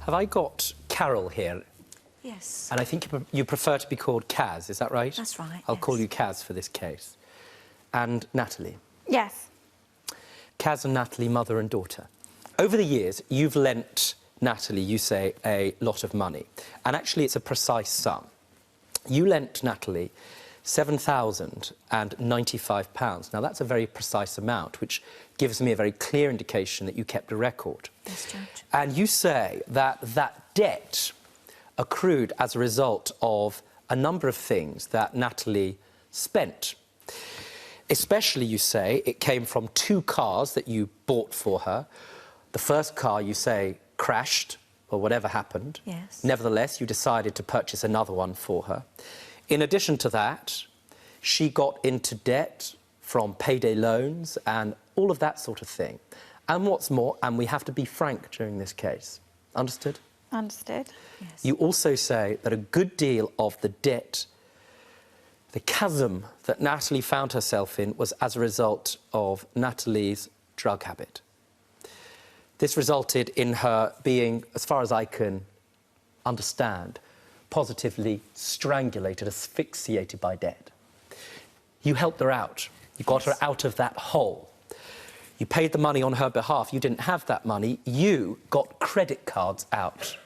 Have I got Carol here? Yes. And I think you prefer to be called Kaz, is that right? That's right, I'll yes. call you Kaz for this case. And Natalie. Yes. Kaz and Natalie, mother and daughter. Over the years, you've lent Natalie, you say, a lot of money. And actually, it's a precise sum. You lent Natalie £7,095. Now, that's a very precise amount, which gives me a very clear indication that you kept a record. Yes, Judge. And you say that that debt accrued as a result of a number of things that Natalie spent. Especially, you say, it came from 2 cars that you bought for her. The first car, you say, crashed, or whatever happened. Yes. Nevertheless, you decided to purchase another one for her. In addition to that, she got into debt from payday loans and all of that sort of thing. And what's more, and we have to be frank during this case. Understood? Understood. Yes. You also say that a good deal of the debt, the chasm that Natalie found herself in, was as a result of Natalie's drug habit. This resulted in her being, as far as I can understand, positively strangulated, asphyxiated by debt. You helped her out. You got her out of that hole. You paid the money on her behalf. You didn't have that money. You got credit cards out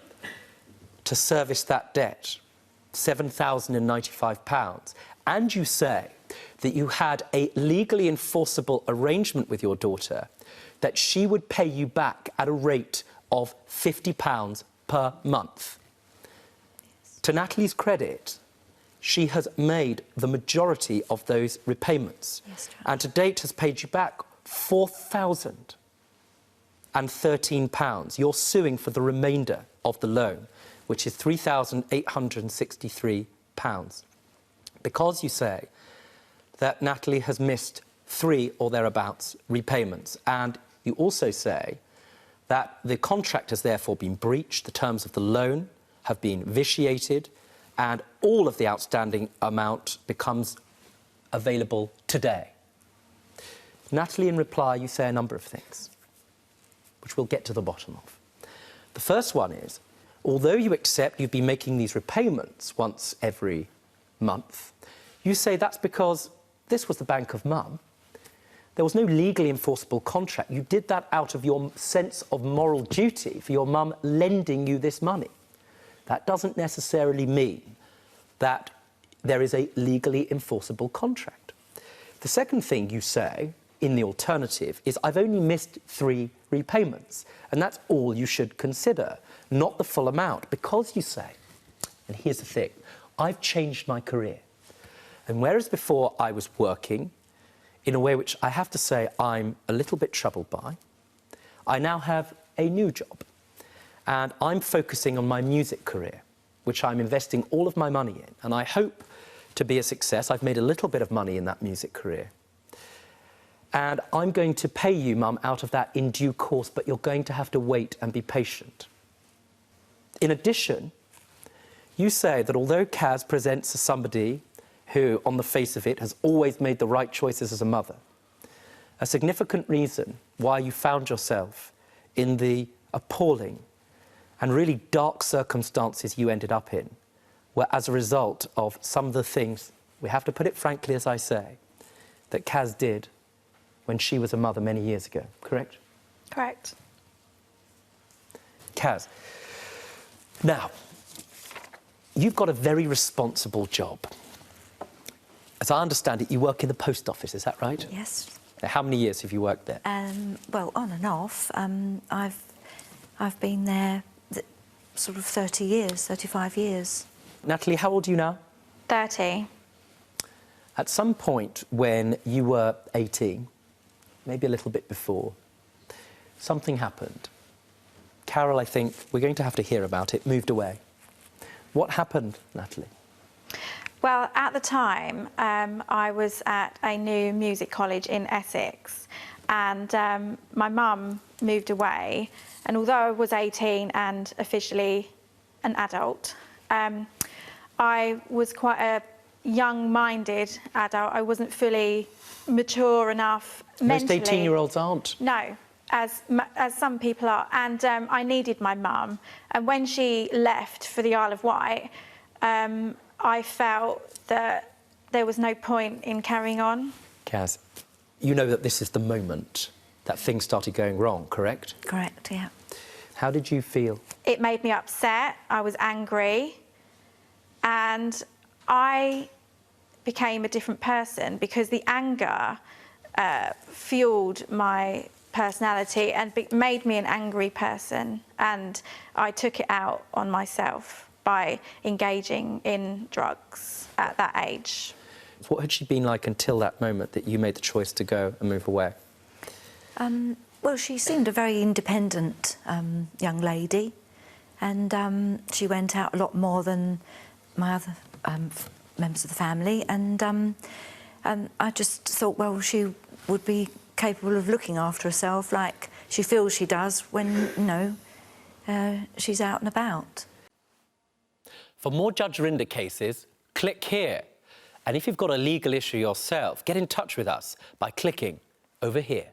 to service that debt, £7,095. And you say that you had a legally enforceable arrangement with your daughter that she would pay you back at a rate of £50 per month. Yes. To Natalie's credit, she has made the majority of those repayments. Yes, and to date has paid you back £4,013. You're suing for the remainder of the loan, which is £3,863. Because you say that Natalie has missed 3 or thereabouts repayments, and you also say that the contract has therefore been breached, the terms of the loan have been vitiated, and all of the outstanding amount becomes available today. Natalie, in reply, you say a number of things, which we'll get to the bottom of. The first one is, although you accept you've been making these repayments once every month, you say that's because this was the Bank of Mum. There was no legally enforceable contract. You did that out of your sense of moral duty for your mum lending you this money. That doesn't necessarily mean that there is a legally enforceable contract. The second thing you say, in the alternative, is I've only missed 3 repayments, and that's all you should consider, not the full amount, because you say, and here's the thing, I've changed my career. And whereas before I was working in a way which I have to say I'm a little bit troubled by, I now have a new job. And I'm focusing on my music career, which I'm investing all of my money in. And I hope to be a success. I've made a little bit of money in that music career. And I'm going to pay you, Mum, out of that in due course, but you're going to have to wait and be patient. In addition, you say that although Kaz presents as somebody who, on the face of it, has always made the right choices as a mother, a significant reason why you found yourself in the appalling and really dark circumstances you ended up in were as a result of some of the things, we have to put it frankly, as I say, that Kaz did when she was a mother many years ago, correct? Correct. Kaz, now, you've got a very responsible job. As I understand it, you work in the post office, is that right? Yes. How many years have you worked there? Well, on and off. I've been there sort of 30 years, 35 years. Natalie, how old are you now? 30. At some point when you were 18, maybe a little bit before, something happened. Carol, I think, we're going to have to hear about it, moved away. What happened, Natalie? Well, at the time, I was at a new music college in Essex, and my mum moved away. And although I was 18 and officially an adult, I was quite a young-minded adult. I wasn't fully mature enough mentally. Most 18-year-olds aren't. No, as some people are, and I needed my mum. And when she left for the Isle of Wight, I felt that there was no point in carrying on. Kaz, you know that this is the moment that things started going wrong, correct? Correct, yeah. How did you feel? It made me upset, I was angry, and I became a different person because the anger fueled my personality and made me an angry person, and I took it out on myself by engaging in drugs at that age. What had she been like until that moment that you made the choice to go and move away? Well, she seemed a very independent young lady, and she went out a lot more than my other members of the family, and I just thought, well, she would be capable of looking after herself like she feels she does when, you know, she's out and about. For more Judge Rinder cases, click here. And if you've got a legal issue yourself, get in touch with us by clicking over here.